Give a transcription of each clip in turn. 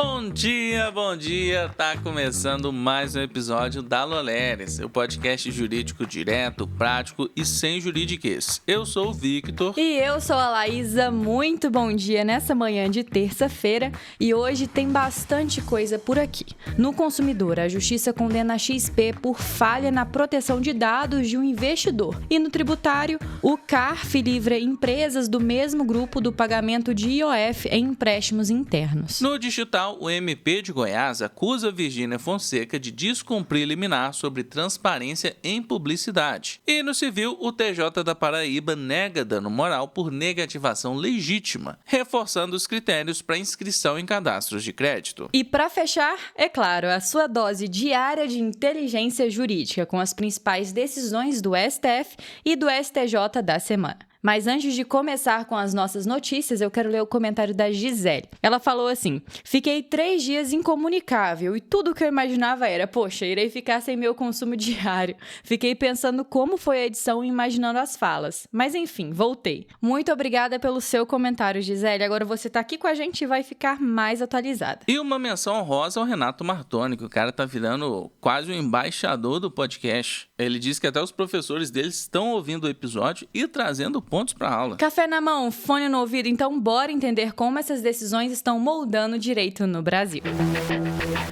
Bom dia, bom dia! Tá começando mais um episódio da Loleres, seu podcast jurídico direto, prático e sem juridiquês. Eu sou o Victor. E eu sou a Laísa. Muito bom dia nessa manhã de terça-feira. E hoje tem bastante coisa por aqui. No consumidor, a Justiça condena a XP por falha na proteção de dados de um investidor. E no tributário, o CARF livra empresas do mesmo grupo do pagamento de IOF em empréstimos internos. No digital, o MP de Goiás acusa Virgínia Fonseca de descumprir liminar sobre transparência em publicidade. E no civil, o TJ da Paraíba nega dano moral por negativação legítima, reforçando os critérios para inscrição em cadastros de crédito. E para fechar, é claro, a sua dose diária de inteligência jurídica com as principais decisões do STF e do STJ da semana. Mas antes de começar com as nossas notícias, eu quero ler o comentário da Gisele. Ela falou assim: fiquei 3 dias incomunicável e tudo o que eu imaginava era, poxa, irei ficar sem meu consumo diário. Fiquei pensando como foi a edição e imaginando as falas. Mas enfim, voltei. Muito obrigada pelo seu comentário, Gisele. Agora você tá aqui com a gente e vai ficar mais atualizada. E uma menção honrosa ao Renato Martoni, que o cara tá virando quase um embaixador do podcast. Ele diz que até os professores dele estão ouvindo o episódio e trazendo pontos para aula. Café na mão, fone no ouvido, então bora entender como essas decisões estão moldando o direito no Brasil.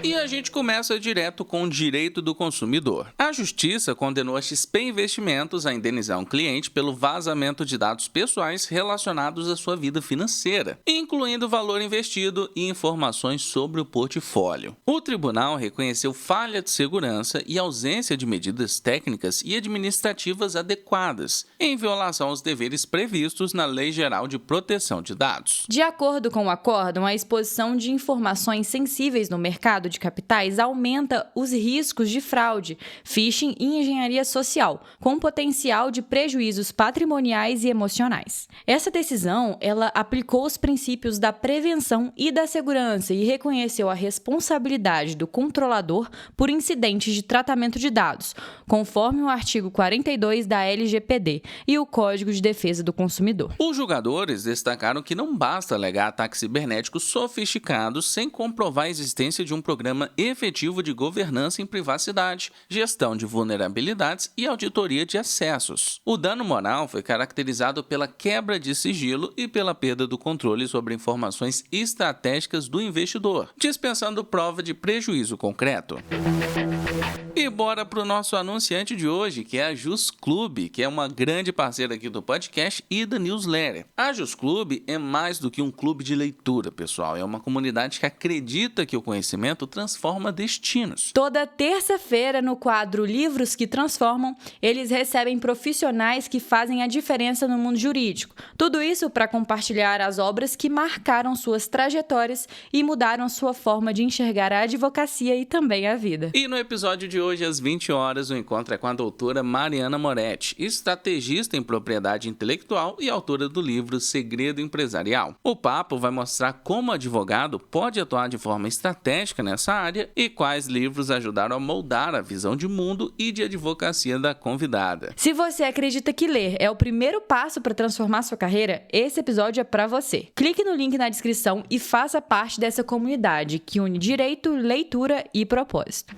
E a gente começa direto com o direito do consumidor. A Justiça condenou a XP Investimentos a indenizar um cliente pelo vazamento de dados pessoais relacionados à sua vida financeira, incluindo o valor investido e informações sobre o portfólio. O tribunal reconheceu falha de segurança e ausência de medidas técnicas e administrativas adequadas, em violação aos deveres previstos na Lei Geral de Proteção de Dados. De acordo com o acórdão, a exposição de informações sensíveis no mercado de capitais aumenta os riscos de fraude, phishing e engenharia social, com potencial de prejuízos patrimoniais e emocionais. Essa decisão, ela aplicou os princípios da prevenção e da segurança e reconheceu a responsabilidade do controlador por incidentes de tratamento de dados, conforme o artigo 42 da LGPD e o Código de Defesa do Consumidor. Os julgadores destacaram que não basta alegar ataques cibernéticos sofisticados sem comprovar a existência de um programa efetivo de governança em privacidade, gestão de vulnerabilidades e auditoria de acessos. O dano moral foi caracterizado pela quebra de sigilo e pela perda do controle sobre informações estratégicas do investidor, dispensando prova de prejuízo concreto. E bora para o nosso anunciante de hoje, que é a Jus Club, que é uma grande parceira aqui do podcast e da newsletter. A Jus Club é mais do que um clube de leitura, pessoal. É uma comunidade que acredita que o conhecimento transforma destinos. Toda terça-feira, no quadro Livros que Transformam, eles recebem profissionais que fazem a diferença no mundo jurídico. Tudo isso para compartilhar as obras que marcaram suas trajetórias e mudaram sua forma de enxergar a advocacia e também a vida. E no episódio de hoje, às 20 horas, o encontro é com a doutora Mariana Moretti, estrategista em propriedade intelectual e autora do livro Segredo Empresarial. O papo vai mostrar como o advogado pode atuar de forma estratégica nessa área e quais livros ajudaram a moldar a visão de mundo e de advocacia da convidada. Se você acredita que ler é o primeiro passo para transformar sua carreira, esse episódio é para você. Clique no link na descrição e faça parte dessa comunidade que une direito, leitura e propósito.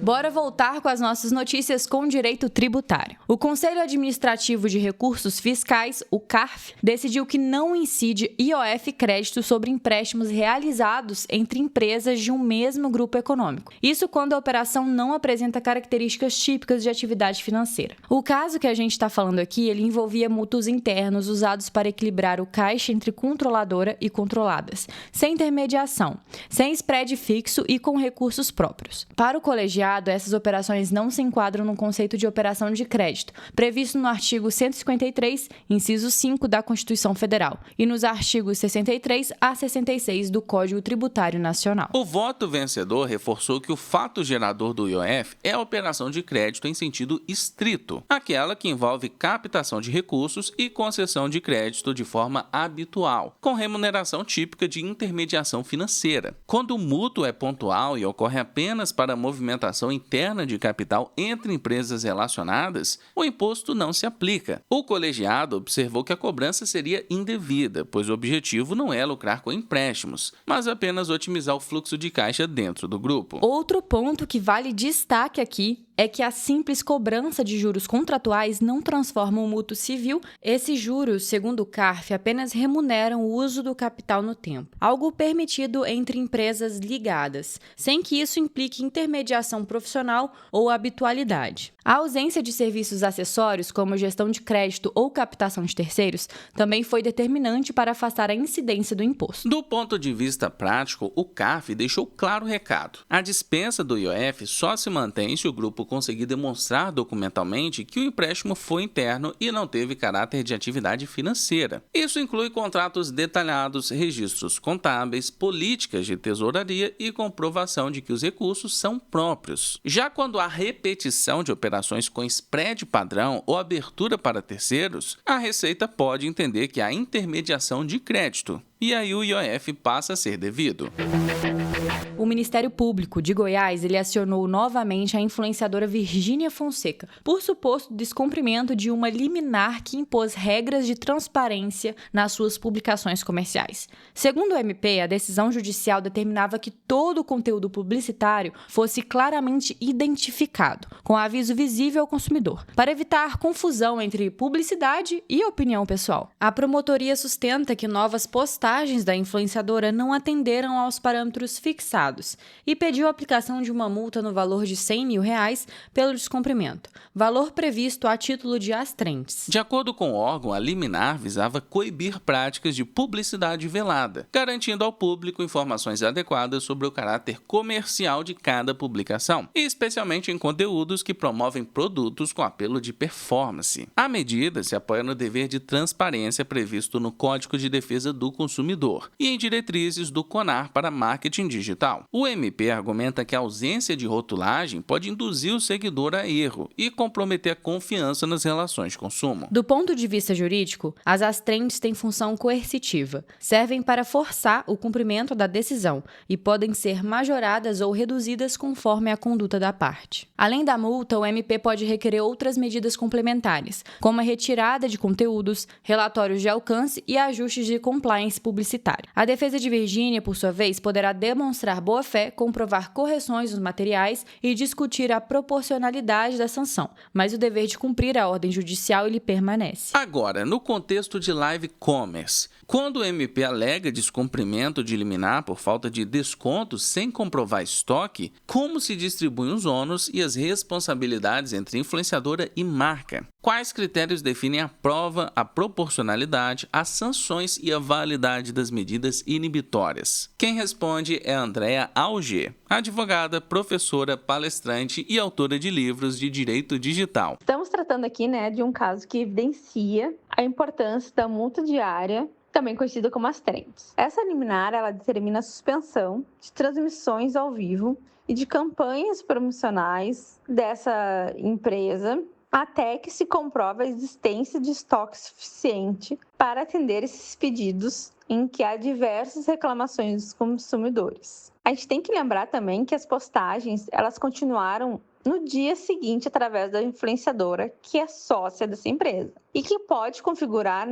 Bora voltar com as nossas notícias com direito tributário. O Conselho Administrativo de Recursos Fiscais, o CARF, decidiu que não incide IOF crédito sobre empréstimos realizados entre empresas de um mesmo grupo econômico. Isso quando a operação não apresenta características típicas de atividade financeira. O caso que a gente está falando aqui, ele envolvia mútuos internos usados para equilibrar o caixa entre controladora e controladas, sem intermediação, sem spread fixo e com recursos próprios. Para o colegiado, essas operações não se enquadram no conceito de operação de crédito, previsto no artigo 153, inciso 5 da Constituição Federal, e nos artigos 63 a 66 do Código Tributário Nacional. O voto vencedor reforçou que o fato gerador do IOF é a operação de crédito em sentido estrito, aquela que envolve captação de recursos e concessão de crédito de forma habitual, com remuneração típica de intermediação financeira. Quando o mútuo é pontual e ocorre apenas para movimentação interna de capital capital entre empresas relacionadas, o imposto não se aplica. O colegiado observou que a cobrança seria indevida, pois o objetivo não é lucrar com empréstimos, mas apenas otimizar o fluxo de caixa dentro do grupo. Outro ponto que vale destaque aqui é que a simples cobrança de juros contratuais não transforma o mútuo civil. Esses juros, segundo o CARF, apenas remuneram o uso do capital no tempo, algo permitido entre empresas ligadas, sem que isso implique intermediação profissional ou habitualidade. A ausência de serviços acessórios, como gestão de crédito ou captação de terceiros, também foi determinante para afastar a incidência do imposto. Do ponto de vista prático, o CARF deixou claro o recado. A dispensa do IOF só se mantém se o grupo conseguir demonstrar documentalmente que o empréstimo foi interno e não teve caráter de atividade financeira. Isso inclui contratos detalhados, registros contábeis, políticas de tesouraria e comprovação de que os recursos são próprios. Já quando há repetição de operações com spread padrão ou abertura para terceiros, a Receita pode entender que há intermediação de crédito. E aí o IOF passa a ser devido. O Ministério Público de Goiás ele acionou novamente a influenciadora Virgínia Fonseca por suposto descumprimento de uma liminar que impôs regras de transparência nas suas publicações comerciais. Segundo o MP, a decisão judicial determinava que todo o conteúdo publicitário fosse claramente identificado, com aviso visível ao consumidor, para evitar confusão entre publicidade e opinião pessoal. A promotoria sustenta que novas postagens da influenciadora não atenderam aos parâmetros fixados e pediu a aplicação de uma multa no valor de R$100 mil pelo descumprimento, valor previsto a título de astrentes. De acordo com o órgão, a liminar visava coibir práticas de publicidade velada, garantindo ao público informações adequadas sobre o caráter comercial de cada publicação, e especialmente em conteúdos que promovem produtos com apelo de performance. A medida se apoia no dever de transparência previsto no Código de Defesa do Consumidor e em diretrizes do CONAR para marketing digital. O MP argumenta que a ausência de rotulagem pode induzir o seguidor a erro e comprometer a confiança nas relações de consumo. Do ponto de vista jurídico, as astrentes têm função coercitiva, servem para forçar o cumprimento da decisão e podem ser majoradas ou reduzidas conforme a conduta da parte. Além da multa, o MP pode requerer outras medidas complementares, como a retirada de conteúdos, relatórios de alcance e ajustes de compliance publicitário. A defesa de Virgínia, por sua vez, poderá demonstrar boa-fé, comprovar correções nos materiais e discutir a proporcionalidade da sanção, mas o dever de cumprir a ordem judicial ele permanece. Agora, no contexto de live commerce, quando o MP alega descumprimento de liminar por falta de desconto sem comprovar estoque, como se distribuem os ônus e as responsabilidades entre influenciadora e marca? Quais critérios definem a prova, a proporcionalidade, as sanções e a validade das medidas inibitórias? Quem responde é Andréa Auger, advogada, professora, palestrante e autora de livros de direito digital. Estamos tratando aqui, de um caso que evidencia a importância da multa diária, também conhecida como astrentes. Essa liminar, ela determina a suspensão de transmissões ao vivo e de campanhas promocionais dessa empresa até que se comprove a existência de estoque suficiente para atender esses pedidos em que há diversas reclamações dos consumidores. A gente tem que lembrar também que as postagens, elas continuaram no dia seguinte através da influenciadora, que é sócia dessa empresa, e que pode configurar,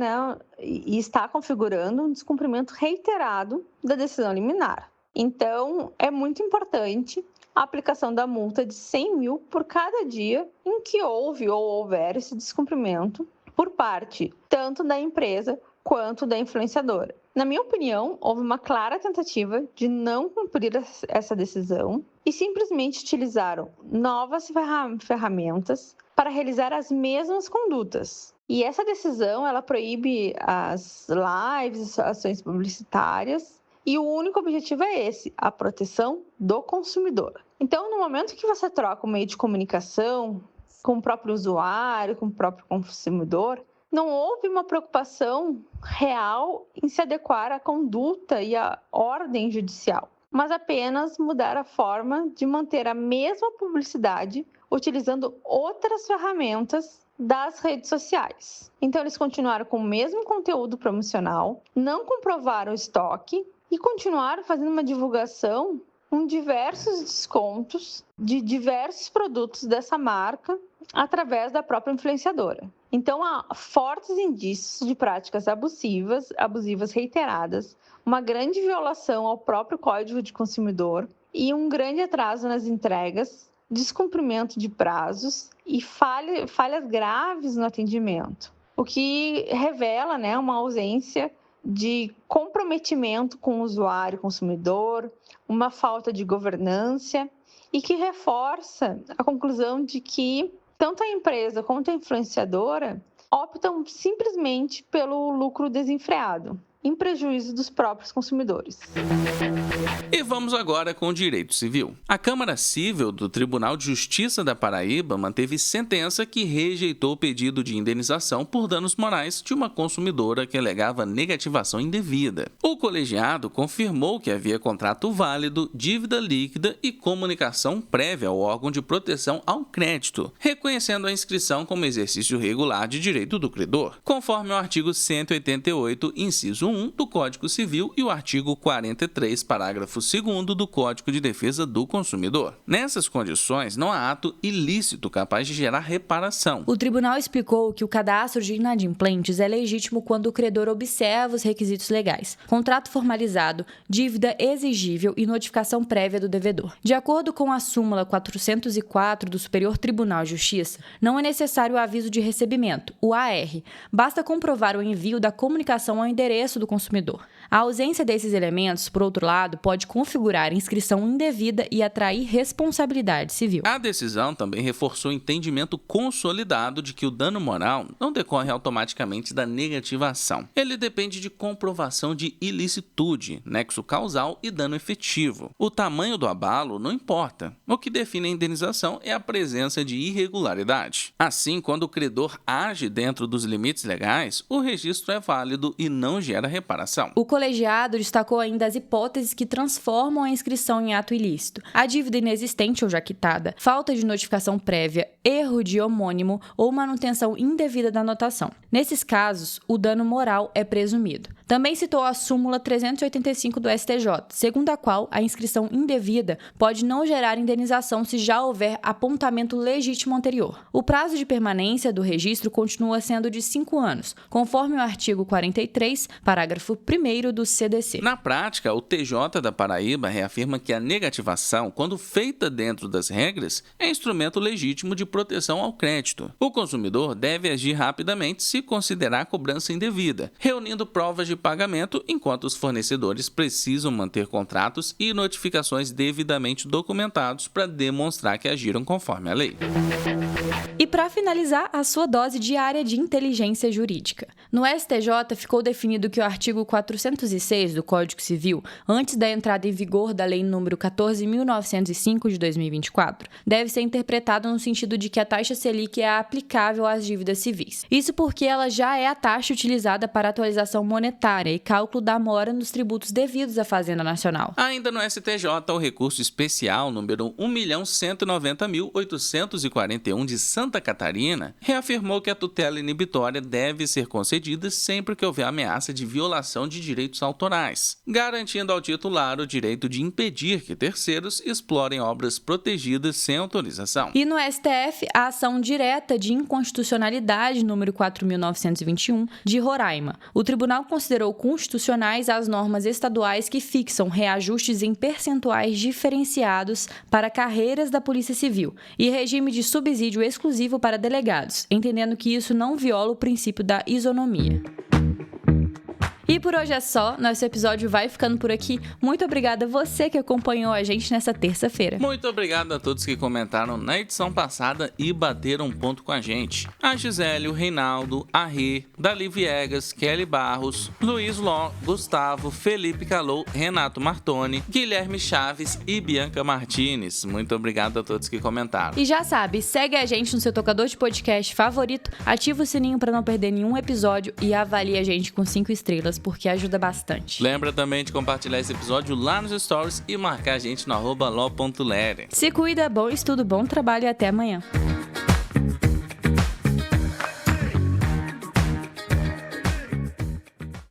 e está configurando um descumprimento reiterado da decisão liminar. Então, é muito importante a aplicação da multa de 100 mil por cada dia em que houve ou houver esse descumprimento por parte tanto da empresa quanto da influenciadora. Na minha opinião, houve uma clara tentativa de não cumprir essa decisão e simplesmente utilizaram novas ferramentas para realizar as mesmas condutas. E essa decisão, ela proíbe as lives, as ações publicitárias, e o único objetivo é esse, a proteção do consumidor. Então, no momento que você troca o meio de comunicação com o próprio usuário, com o próprio consumidor, não houve uma preocupação real em se adequar à conduta e à ordem judicial, mas apenas mudar a forma de manter a mesma publicidade utilizando outras ferramentas das redes sociais. Então, eles continuaram com o mesmo conteúdo promocional, não comprovaram o estoque e continuaram fazendo uma divulgação com diversos descontos de diversos produtos dessa marca através da própria influenciadora. Então, há fortes indícios de práticas abusivas reiteradas, uma grande violação ao próprio Código de Consumidor e um grande atraso nas entregas, descumprimento de prazos e falhas graves no atendimento, o que revela, uma ausência de comprometimento com o usuário consumidor, uma falta de governança e que reforça a conclusão de que tanto a empresa quanto a influenciadora optam simplesmente pelo lucro desenfreado, em prejuízo dos próprios consumidores. E vamos agora com o direito civil. A Câmara Cível do Tribunal de Justiça da Paraíba manteve sentença que rejeitou o pedido de indenização por danos morais de uma consumidora que alegava negativação indevida. O colegiado confirmou que havia contrato válido, dívida líquida e comunicação prévia ao órgão de proteção ao crédito, reconhecendo a inscrição como exercício regular de direito do credor, conforme o artigo 188, inciso 1 do Código Civil e o artigo 43, parágrafo 2º do Código de Defesa do Consumidor. Nessas condições, não há ato ilícito capaz de gerar reparação. O tribunal explicou que o cadastro de inadimplentes é legítimo quando o credor observa os requisitos legais, contrato formalizado, dívida exigível e notificação prévia do devedor. De acordo com a súmula 404 do Superior Tribunal de Justiça, não é necessário o aviso de recebimento, o AR. Basta comprovar o envio da comunicação ao endereço do consumidor. A ausência desses elementos, por outro lado, pode configurar inscrição indevida e atrair responsabilidade civil. A decisão também reforçou o entendimento consolidado de que o dano moral não decorre automaticamente da negativação. Ele depende de comprovação de ilicitude, nexo causal e dano efetivo. O tamanho do abalo não importa. O que define a indenização é a presença de irregularidade. Assim, quando o credor age dentro dos limites legais, o registro é válido e não gera reparação. O colegiado destacou ainda as hipóteses que transformam a inscrição em ato ilícito: a dívida inexistente ou já quitada, falta de notificação prévia, erro de homônimo ou manutenção indevida da anotação. Nesses casos, o dano moral é presumido. Também citou a súmula 385 do STJ, segundo a qual a inscrição indevida pode não gerar indenização se já houver apontamento legítimo anterior. O prazo de permanência do registro continua sendo de 5 anos, conforme o artigo 43, parágrafo 1º do CDC. Na prática, o TJ da Paraíba reafirma que a negativação, quando feita dentro das regras, é instrumento legítimo de proteção ao crédito. O consumidor deve agir rapidamente se considerar a cobrança indevida, reunindo provas de pagamento, enquanto os fornecedores precisam manter contratos e notificações devidamente documentados para demonstrar que agiram conforme a lei. E para finalizar, a sua dose diária de inteligência jurídica. No STJ ficou definido que o artigo 406 do Código Civil, antes da entrada em vigor da Lei nº 14.905 de 2024, deve ser interpretado no sentido de que a taxa Selic é aplicável às dívidas civis. Isso porque ela já é a taxa utilizada para atualização monetária e cálculo da mora nos tributos devidos à Fazenda Nacional. Ainda no STJ, o recurso especial número 1.190.841 de Santa Catarina reafirmou que a tutela inibitória deve ser concedida sempre que houver ameaça de violação de direitos autorais, garantindo ao titular o direito de impedir que terceiros explorem obras protegidas sem autorização. E no STF, a ação direta de inconstitucionalidade número 4.921 de Roraima. O tribunal considerou constitucionais as normas estaduais que fixam reajustes em percentuais diferenciados para carreiras da Polícia Civil e regime de subsídio exclusivo para delegados, entendendo que isso não viola o princípio da isonomia. E por hoje é só, nosso episódio vai ficando por aqui. Muito obrigada a você que acompanhou a gente nessa terça-feira. Muito obrigado a todos que comentaram na edição passada e bateram ponto com a gente. A Gisele, o Reinaldo, a Rê, Dali Viegas, Kelly Barros, Luiz Ló, Gustavo, Felipe Calou, Renato Martoni, Guilherme Chaves e Bianca Martins. Muito obrigado a todos que comentaram. E já sabe, segue a gente no seu tocador de podcast favorito, ativa o sininho para não perder nenhum episódio e avalie a gente com 5 estrelas, porque ajuda bastante. Lembra também de compartilhar esse episódio lá nos stories e marcar a gente no @lo.lere. Se cuida, bom estudo, bom trabalho e até amanhã.